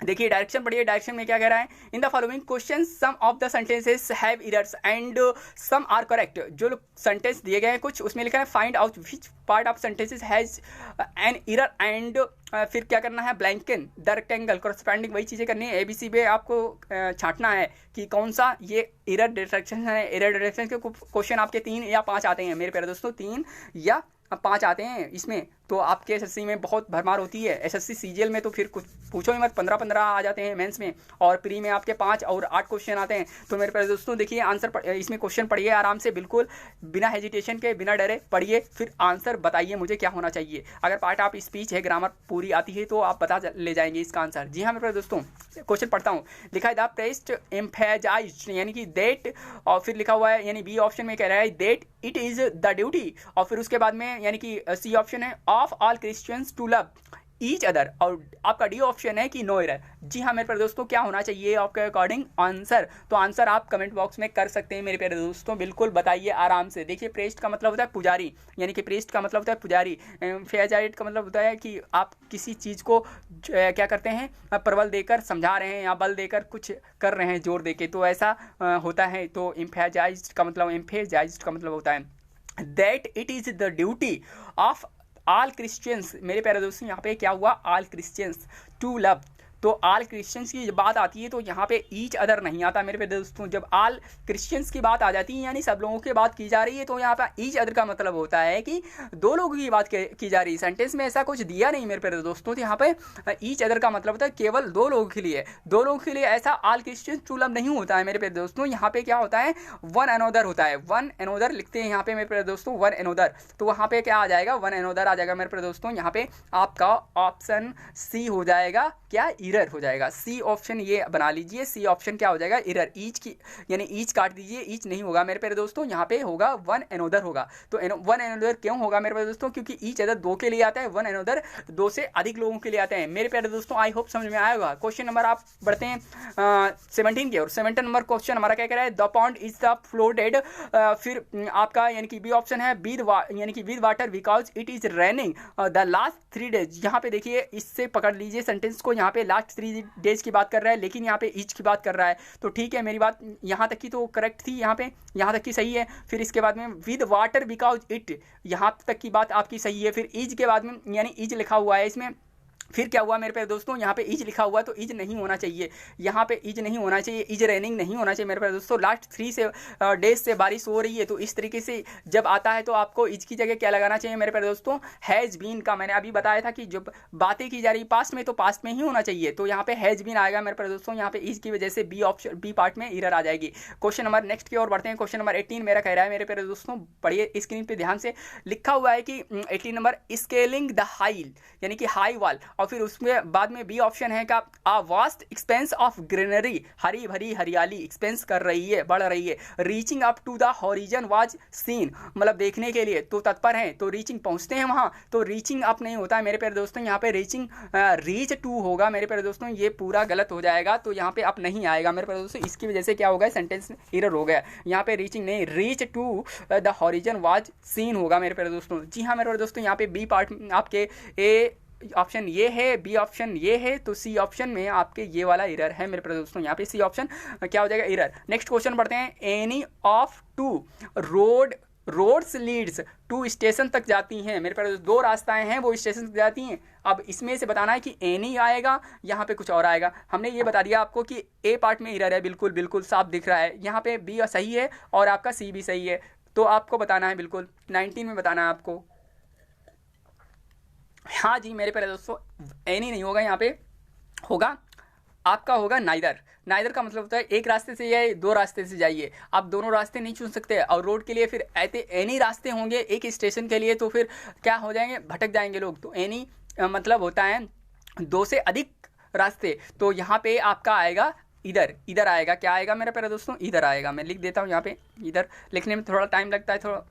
देखिए डायरेक्शन पढ़िए, डायरेक्शन में क्या कह रहा है, in the following question some of the sentences have errors and some are correct. जो सेंटेंस दिए गए हैं कुछ उसमें लिखा है find out which part of sentences has an error and फिर क्या करना है ब्लैंकन द रेक्टेंगल करस्पॉन्डिंग, वही चीज़ें करनी है। ABC पे आपको छांटना है कि कौन सा ये एरर डिटेक्शन है। एरर डिटेक्शन के क्वेश्चन आपके 3 या 5 आते हैं मेरे प्यारे दोस्तों, 3 या 5 आते हैं इसमें। तो आपके SSC में बहुत भरमार होती है, SSC CGL में तो फिर कुछ पूछो ही मत, 15-15 आ जाते हैं मेंस में, और प्री में आपके 5 और 8 क्वेश्चन आते हैं। तो मेरे प्यारे दोस्तों देखिए आंसर इसमें क्वेश्चन पढ़िए आराम से, बिल्कुल बिना हेजिटेशन के बिना डरे पढ़िए, फिर आंसर बताइए मुझे क्या होना चाहिए। अगर पार्ट आप स्पीच है ग्रामर पूरी आती है तो आप बता ले जाएंगे इसका आंसर। जी हाँ मेरे प्यारे दोस्तों क्वेश्चन पढ़ता हूँ, लिखा है द प्रेस्ट एम्फेजाइज्ड यानी कि देट, और फिर लिखा हुआ है यानी बी ऑप्शन में कह रहा है that it is the duty, और फिर उसके बाद में यानी कि सी ऑप्शन है of all Christians to love each other, और आपका डी ऑप्शन है कि नो एरर। जी हाँ मेरे प्यारे दोस्तों क्या होना चाहिए आपके अकॉर्डिंग आंसर, तो आंसर आप कमेंट बॉक्स में कर सकते हैं मेरे प्यारे दोस्तों, बिल्कुल बताइए आराम से। देखिए प्रेस्ट का मतलब होता है पुजारी, यानी कि प्रेस्ट का मतलब होता है पुजारी, फेजाइट का मतलब होता है कि आप किसी चीज़ को क्या करते हैं प्रबल देकर समझा रहे हैं या बल देकर कुछ कर रहे हैं जोर देके, तो ऐसा होता है। तो एम्फेजाइज्ड का मतलब होता है that it is the duty of all Christians. मेरे प्यारे दोस्तों यहाँ पे क्या हुआ ऑल क्रिश्चियंस टू लव, तो ऑल क्रिश्चियंस की बात आती है तो यहाँ पे ईच अदर नहीं आता मेरे प्यारे दोस्तों। जब ऑल क्रिश्चियंस की बात आ जाती है यानी सब लोगों की बात की जा रही है, तो यहाँ पे ईच अदर का मतलब होता है कि दो लोगों की बात की जा रही है। सेंटेंस में ऐसा कुछ दिया नहीं मेरे प्यारे दोस्तों, तो यहाँ पे ईच अदर का मतलब होता है केवल दो लोगों के लिए, दो लोगों के लिए ऐसा ऑल क्रिश्चियंस टू लव नहीं होता है मेरे प्यारे दोस्तों। यहाँ पे क्या होता है वन अनोदर होता है, वन अनोदर लिखते हैं यहाँ पे मेरे प्यारे दोस्तों वन अनोदर, तो वहाँ पे क्या आ जाएगा वन अनोदर आ जाएगा मेरे प्यारे दोस्तों। यहाँ पे आपका ऑप्शन सी हो जाएगा, क्या एरर हो जाएगा, सी ऑप्शन ये बना लीजिए, सी ऑप्शन क्या हो जाएगा एरर। ईच की यानी ईच काट दीजिए, ईच नहीं होगा मेरे प्यारे दोस्तों, यहाँ पे होगा वन अनोदर होगा। तो वन अनोदर क्यों होगा मेरे प्यारे दोस्तों, क्योंकि ईच अदर दो के लिए आता है, वन अनोदर दो से अधिक लोगों के लिए आते हैं मेरे प्यारे दोस्तों। आई होप समझ में आया होगा। क्वेश्चन नंबर आप बढ़ते हैं 17 की ओर। 17 नंबर क्वेश्चन हमारा क्या कह रहा है the pond is the floated, फिर आपका यानी कि बी ऑप्शन है यानी कि with water because it is raining the last 3 days. यहाँ पे देखिए इससे पकड़ लीजिए सेंटेंस को, यहाँ पे लास्ट 3 डेज की बात कर रहा है लेकिन यहाँ पे ईच की बात कर रहा है, तो ठीक है मेरी बात यहाँ तक की तो करेक्ट थी, यहाँ तक की सही है। फिर इसके बाद में विद वाटर बिकॉज इट, यहाँ तक की बात आपकी सही है। फिर ईज के बाद में यानी ईज लिखा हुआ है इसमें, फिर क्या हुआ मेरे प्यारे दोस्तों यहाँ पे ईज लिखा हुआ, तो ईज नहीं होना चाहिए, यहाँ पे ईज नहीं होना चाहिए, ईज रेनिंग नहीं होना चाहिए मेरे प्यारे दोस्तों। लास्ट 3 डेज से बारिश हो रही है, तो इस तरीके से जब आता है तो आपको ईज की जगह क्या लगाना चाहिए मेरे प्यारे दोस्तों हैज़ बीन का। मैंने अभी बताया था कि जब बातें की जा रही पास्ट में तो पास्ट में ही होना चाहिए, तो यहाँ पे हैज़ बीन आएगा मेरे प्यारे दोस्तों। यहाँ पे ईज की वजह से बी ऑप्शन बी पार्ट में एरर आ जाएगी। क्वेश्चन नंबर नेक्स्ट की ओर बढ़ते हैं। क्वेश्चन नंबर 18 मेरा कह रहा है मेरे प्यारे दोस्तों, पढ़िए स्क्रीन पर ध्यान से, लिखा हुआ है कि 18 नंबर स्केलिंग द हाई यानी कि हाई वॉल और फिर उसमें बाद में बी ऑप्शन है का a vast expanse of greenery, हरी भरी हरियाली एक्सपेंस कर रही है, बढ़ रही है। Reaching up to the horizon was seen, मतलब देखने के लिए तो तत्पर हैं, तो रीचिंग पहुंचते हैं वहां, तो रीचिंग अप नहीं होता है मेरे प्यारे दोस्तों, यहाँ पे रीचिंग रीच टू होगा मेरे प्यारे दोस्तों, ये पूरा गलत हो जाएगा, तो यहाँ पे अप नहीं आएगा मेरे प्यारे दोस्तों। इसकी वजह से क्या होगा, सेंटेंस एरर हो गया, यहाँ पे रीचिंग नहीं, reach to the horizon was seen होगा मेरे प्यारे दोस्तों। जी हाँ मेरे प्यारे दोस्तों, यहाँ पे बी पार्ट आपके ए ऑप्शन ये है, बी ऑप्शन ये है, तो सी ऑप्शन में आपके ये वाला एरर है मेरे प्यारे दोस्तों, यहाँ पे सी ऑप्शन क्या हो जाएगा, एरर। नेक्स्ट क्वेश्चन पढ़ते हैं, any of two roads leads to station तक जाती हैं मेरे प्यारे दोस्तों, दो रास्ताएं हैं वो स्टेशन तक जाती हैं। अब इसमें से बताना है कि एनी आएगा, यहाँ पे कुछ और आएगा। हमने ये बता दिया आपको कि ए पार्ट में एरर है, बिल्कुल बिल्कुल साफ दिख रहा है, यहाँ पे बी सही है और आपका सी भी सही है, तो आपको बताना है बिल्कुल 19 में बताना है आपको। हाँ जी मेरे प्यारे दोस्तों, एनी नहीं होगा, यहाँ पे होगा आपका होगा नाइदर। नाइदर का मतलब होता है एक रास्ते से जाइए, दो रास्ते से जाइए, आप दोनों रास्ते नहीं चुन सकते। और रोड के लिए फिर ऐसे एनी रास्ते होंगे एक स्टेशन के लिए, तो फिर क्या हो जाएंगे, भटक जाएंगे लोग। तो एनी मतलब होता है दो से अधिक रास्ते, तो यहाँ पे आपका आएगा इधर, इधर आएगा, क्या आएगा मेरे प्यारे दोस्तों, इधर आएगा। मैं लिख देता हूँ यहाँ पे, इधर लिखने में थोड़ा टाइम लगता है, थोड़ा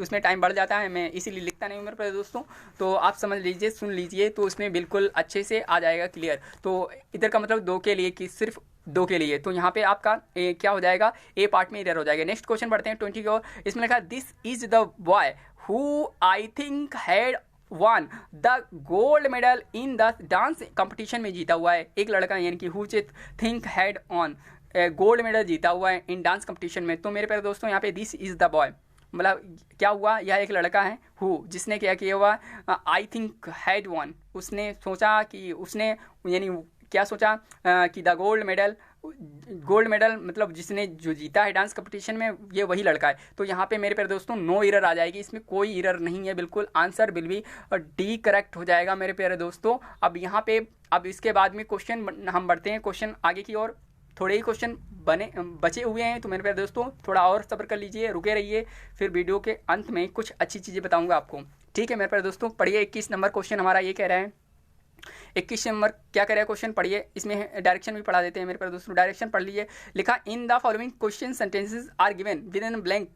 उसमें टाइम बढ़ जाता है, मैं इसीलिए लिखता नहीं हूँ मेरे प्यारे दोस्तों, तो आप समझ लीजिए, सुन लीजिए, तो उसमें बिल्कुल अच्छे से आ जाएगा क्लियर। तो इधर का मतलब दो के लिए, कि सिर्फ दो के लिए, तो यहाँ पे आपका क्या हो जाएगा, ए पार्ट में इधर हो जाएगा। नेक्स्ट क्वेश्चन पढ़ते हैं 20 की ओर। इसमें लिखा this is the boy who I think had one the gold medal in the dance competition में जीता हुआ है। एक लड़का यानी कि who think had on gold medal जीता हुआ है इन डांस कंपटीशन में। तो मेरे प्यारे दोस्तों यहाँ पे दिस इज द बॉय मतलब क्या हुआ, यह एक लड़का है हु, जिसने क्या किया हुआ, आई थिंक हैड वन, उसने सोचा कि उसने यानी क्या सोचा कि द गोल्ड मेडल मतलब जिसने जो जीता है डांस कंपटीशन में, ये वही लड़का है। तो यहाँ पे मेरे प्यारे दोस्तों नो एरर आ जाएगी, इसमें कोई एरर नहीं है, बिल्कुल answer will B D correct हो जाएगा मेरे प्यारे दोस्तों। अब यहाँ पे अब इसके बाद में क्वेश्चन हम बढ़ते हैं क्वेश्चन आगे की ओर। थोड़े ही क्वेश्चन बचे हुए हैं, तो मेरे प्यारे दोस्तों थोड़ा और सब्र कर लीजिए, रुके रहिए, फिर वीडियो के अंत में कुछ अच्छी चीज़ें बताऊंगा आपको, ठीक है मेरे प्यारे दोस्तों। पढ़िए 21 नंबर क्वेश्चन हमारा ये कह रहा है, 21 नंबर क्या कह रहा है क्वेश्चन, पढ़िए, इसमें डायरेक्शन भी पढ़ा देते हैं मेरे प्यारे दोस्तों, डायरेक्शन पढ़ लीजिए। लिखा in the following question sentences are given with in blank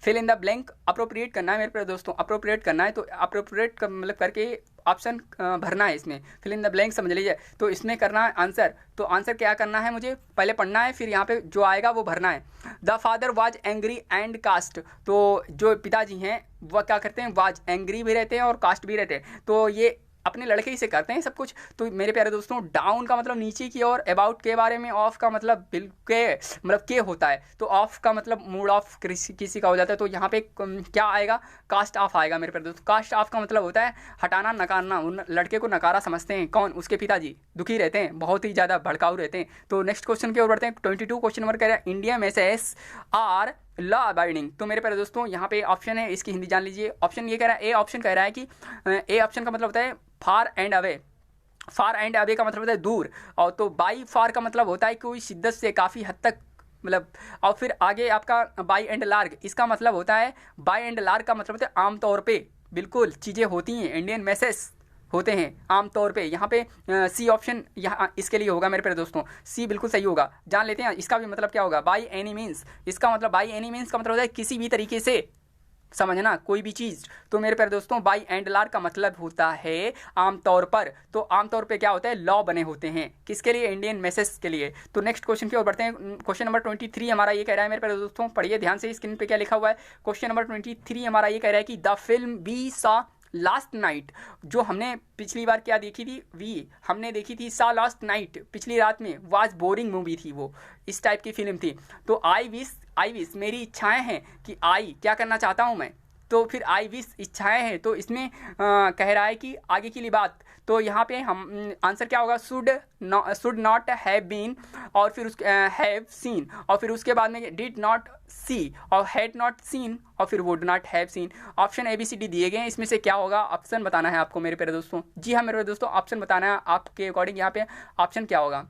fill in the blank, appropriate करना है मेरे प्यारे दोस्तों, अप्रोप्रिएट करना है, तो अप्रोप्रिएट मतलब करके ऑप्शन भरना है इसमें, फिल इन द ब्लैंक समझ लीजिए। तो इसमें करना है आंसर, तो आंसर क्या करना है, मुझे पहले पढ़ना है, फिर यहाँ पे जो आएगा वो भरना है। The father was angry and cast, तो जो पिताजी हैं वह क्या करते हैं, वाज एंग्री भी रहते हैं और कास्ट भी रहते हैं, तो ये अपने लड़के ही से करते हैं सब कुछ। तो मेरे प्यारे दोस्तों डाउन का मतलब नीचे की ओर, अबाउट के बारे में, ऑफ का मतलब मतलब के होता है, तो ऑफ का मतलब मूड ऑफ किसी का हो जाता है, तो यहाँ पे क्या आएगा, कास्ट ऑफ आएगा मेरे प्यारे दोस्तों। कास्ट ऑफ का मतलब होता है हटाना, नकारना, उन लड़के को नकारा समझते हैं, कौन, उसके पिताजी दुखी रहते हैं, बहुत ही ज़्यादा भड़काऊ रहते हैं। तो नेक्स्ट क्वेश्चन की ओर बढ़ते हैं। 22 क्वेश्चन नंबर कह रहा है इंडिया में से आर लॉ अबाइडिंग, तो मेरे प्यारे दोस्तों यहाँ पे ऑप्शन है, इसकी हिंदी जान लीजिए। ऑप्शन ये कह रहा है, ए ऑप्शन कह रहा है कि ए ऑप्शन का मतलब होता है far and away, far and away का मतलब होता है दूर, और तो बाई फार का मतलब होता है कोई शिद्दत से, काफ़ी हद तक मतलब, और फिर आगे आपका बाई एंड लार्ग, इसका मतलब होता है, बाई एंड लार्ग का मतलब होता है आमतौर पे, बिल्कुल चीज़ें होती हैं, इंडियन मैसेज होते हैं आमतौर पे। यहाँ पे सी ऑप्शन यहाँ इसके लिए होगा मेरे प्यारे दोस्तों, सी बिल्कुल सही होगा। जान लेते हैं इसका भी मतलब क्या होगा, बाई एनी मीन्स, इसका मतलब बाई एनी मीन्स का मतलब होता है किसी भी तरीके से समझना कोई भी चीज़। तो मेरे प्यारे दोस्तों बाई एंड लार्ग का मतलब होता है आमतौर पर, तो आमतौर पे क्या होता है, लॉ बने होते हैं, किसके लिए, इंडियन मैसेज के लिए। तो नेक्स्ट क्वेश्चन की ओर बढ़ते हैं। क्वेश्चन नंबर 23 हमारा ये कह रहा है मेरे प्यारे दोस्तों, पढ़िए ध्यान से, स्क्रीन पे क्या लिखा हुआ है। क्वेश्चन नंबर 23 हमारा ये कह रहा है कि the film we saw last night, जो हमने पिछली बार क्या देखी थी, हमने देखी थी सा लास्ट नाइट, पिछली रात में, वाज बोरिंग मूवी थी वो, इस टाइप की फिल्म थी। तो आई विश मेरी इच्छाएं हैं कि आई क्या करना चाहता हूँ मैं, तो फिर आई विश इच्छाएं हैं, तो इसमें कह रहा है कि आगे के लिए बात, तो यहाँ पे हम आंसर क्या होगा, शुड नॉट हैव बीन, और फिर हैव सीन, और फिर उसके बाद में डिड नॉट सी, और हैड नॉट सीन, और फिर would not have seen. Option ABCD दिए गए हैं, इसमें से क्या होगा, ऑप्शन बताना है आपको मेरे प्यारे दोस्तों। जी हाँ मेरे दोस्तों, ऑप्शन बताना है आपके अकॉर्डिंग, यहाँ पे ऑप्शन क्या होगा।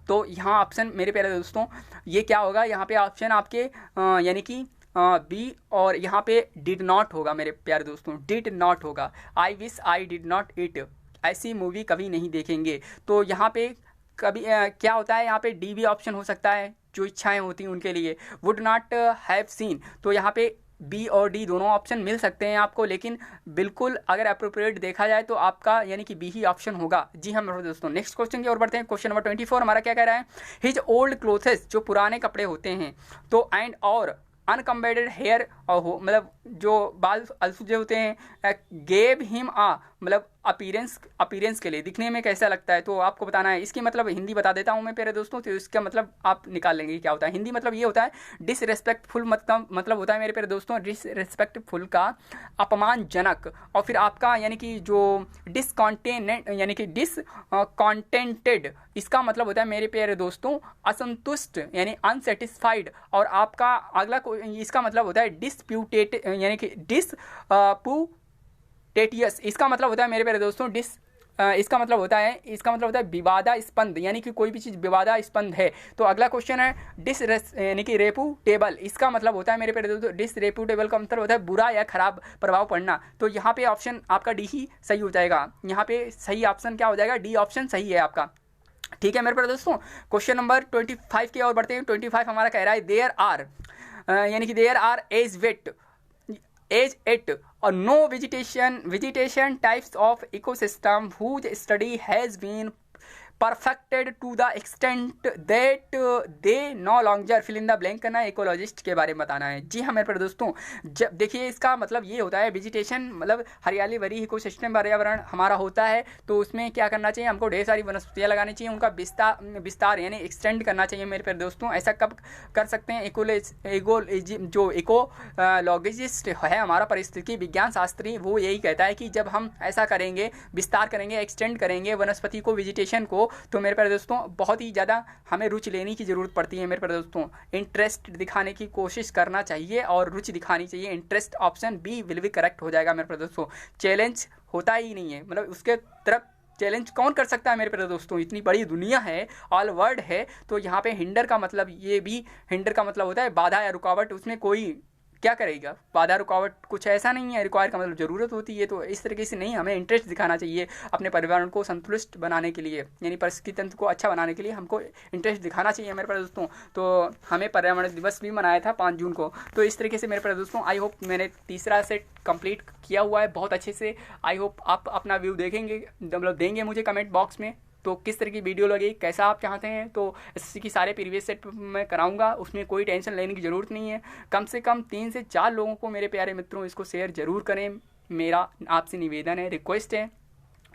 तो यहाँ ऑप्शन मेरे प्यारे दोस्तों ये क्या होगा, यहाँ पे ऑप्शन आपके यानी कि बी, और यहाँ पे डिड नॉट होगा मेरे प्यारे दोस्तों, डिड नॉट होगा। I wish I did not it, ऐसी मूवी कभी नहीं देखेंगे। तो यहाँ पे कभी क्या होता है, यहाँ पे डी भी ऑप्शन हो सकता है, जो इच्छाएं होती हैं उनके लिए। वुड नॉट हैव सीन, तो यहाँ पे बी और डी दोनों ऑप्शन मिल सकते हैं आपको, लेकिन बिल्कुल अगर अप्रोप्रिएट देखा जाए तो आपका यानी कि बी ही ऑप्शन होगा। जी हाँ मेरे दोस्तों, नेक्स्ट क्वेश्चन की ओर बढ़ते हैं। क्वेश्चन नंबर 24 हमारा क्या कह रहा है, हिज ओल्ड क्लोथेस, जो पुराने कपड़े होते हैं, तो एंड और अनकम्बेडेड हेयर, और मतलब जो बाल अलसुजे होते हैं, गेव हिम आ, मतलब अपीरेंस के लिए, दिखने में कैसा लगता है, तो आपको बताना है। इसकी मतलब हिंदी बता देता हूँ मैं प्यारे दोस्तों, तो इसका मतलब आप निकाल लेंगे क्या होता है। हिंदी मतलब ये होता है डिसरेस्पेक्टफुल, मतलब होता है मेरे प्यारे दोस्तों डिसरेस्पेक्टफुल का अपमानजनक, और फिर आपका यानी कि जो डिसकॉन्टेंट यानी कि डिसकॉन्टेंटेड, इसका मतलब होता है मेरे प्यारे दोस्तों असंतुष्ट यानी अनसेटिस्फाइड, और आपका अगला इसका मतलब होता है डिस्प्यूटेड यानी कि डिसप्यूटेटियस, इसका मतलब होता है मेरे प्यारे दोस्तों इसका मतलब होता है विवादास्पद, यानी कि कोई भी चीज़ विवादास्पद है। तो अगला क्वेश्चन है यानी कि रेपुटेबल, इसका मतलब होता है मेरे प्यारे दोस्तों डिसरेपुटेबल का मतलब होता है बुरा या खराब प्रभाव पड़ना। तो यहाँ पे ऑप्शन आपका डी ही सही हो जाएगा, यहाँ पे सही ऑप्शन क्या हो जाएगा, डी ऑप्शन सही है आपका। ठीक है मेरे प्यारे दोस्तों, क्वेश्चन नंबर 25 की ओर बढ़ते हैं। 25 हमारा कह रहा है देयर आर यानी कि देयर आर एज एट और no vegetation types of ecosystem whose study has been perfected to the extent that they no longer fill in the blank करना है, इकोलॉजिस्ट के बारे में बताना है। जी हाँ मेरे प्यारे दोस्तों, जब देखिए इसका मतलब ये होता है वेजिटेशन मतलब हरियाली भरी इकोसिस्टम पर्यावरण हमारा होता है, तो उसमें क्या करना चाहिए, हमको ढेर सारी वनस्पतियाँ लगानी चाहिए, उनका विस्तार यानी एक्सटेंड करना चाहिए मेरे प्यारे दोस्तों। ऐसा कब कर सकते हैं, जो इकोलॉजिस्ट है हमारा परिस्थिति विज्ञान शास्त्री, वो यही कहता है कि जब हम ऐसा करेंगे, विस्तार करेंगे, एक्सटेंड करेंगे वनस्पति को, वेजिटेशन को, तो मेरे प्यारे दोस्तों बहुत ही ज़्यादा हमें रुचि लेने की ज़रूरत पड़ती है। मेरे प्यारे दोस्तों इंटरेस्ट दिखाने की कोशिश करना चाहिए और रुचि दिखानी चाहिए। Interest option B will be correct हो जाएगा मेरे प्यारे दोस्तों। चैलेंज होता ही नहीं है, मतलब उसके तरफ चैलेंज कौन कर सकता है मेरे प्यारे दोस्तों, इतनी बड़ी दुनिया है, ऑल वर्ल्ड है। तो यहाँ पे हिंडर का मतलब ये भी, हिंडर का मतलब होता है बाधा या रुकावट, उसमें कोई क्या करेगा, बाधा रुकावट कुछ ऐसा नहीं है, रिक्वायर का मतलब ज़रूरत होती है। तो इस तरीके से नहीं, हमें इंटरेस्ट दिखाना चाहिए अपने पर्यावरण को संतुलित बनाने के लिए, यानी परिस्थिति तंत्र को अच्छा बनाने के लिए हमको इंटरेस्ट दिखाना चाहिए मेरे प्यारे दोस्तों। तो हमें पर्यावरण दिवस भी मनाया था 5 जून को। तो इस तरीके से मेरे प्यारे दोस्तों आई होप मैंने तीसरा सेट कंप्लीट किया हुआ है बहुत अच्छे से। आई होप आप अपना व्यू देखेंगे, मतलब देंगे मुझे कमेंट बॉक्स में, तो किस तरह की वीडियो लगी, कैसा आप चाहते हैं। तो एसएससी की सारे प्रीवियस सेट मैं कराऊंगा, उसमें कोई टेंशन लेने की ज़रूरत नहीं है। कम से कम 3 से 4 लोगों को मेरे प्यारे मित्रों इसको शेयर ज़रूर करें, मेरा आपसे निवेदन है, रिक्वेस्ट है।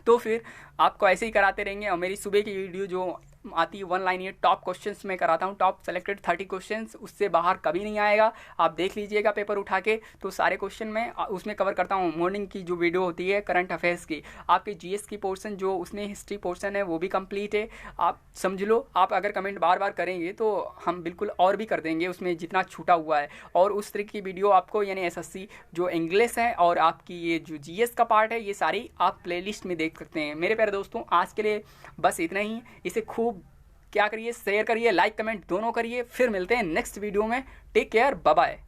तो फिर आपको ऐसे ही कराते रहेंगे। और मेरी सुबह की वीडियो जो आती है 1 लाइन, ये टॉप क्वेश्चंस में कराता हूँ, टॉप सेलेक्टेड 30 क्वेश्चंस, उससे बाहर कभी नहीं आएगा। आप देख लीजिएगा पेपर उठा के, तो सारे क्वेश्चन मैं उसमें कवर करता हूँ। मॉर्निंग की जो वीडियो होती है करंट अफेयर्स की, आपके जीएस की पोर्शन जो उसमें हिस्ट्री पोर्शन है वो भी कंप्लीट है। आप समझ लो, आप अगर कमेंट बार बार करेंगे तो हम बिल्कुल और भी कर देंगे उसमें जितना छूटा हुआ है। और उस तरह की वीडियो आपको यानी एसएससी जो इंग्लिश है और आपकी ये जो जीएस का पार्ट है, ये सारी आप प्लेलिस्ट में देख सकते हैं। मेरे प्यारे दोस्तों आज के लिए बस इतना ही। इसे खूब क्या करिए, शेयर करिए, लाइक कमेंट दोनों करिए। फिर मिलते हैं नेक्स्ट वीडियो में। Take care, bye bye.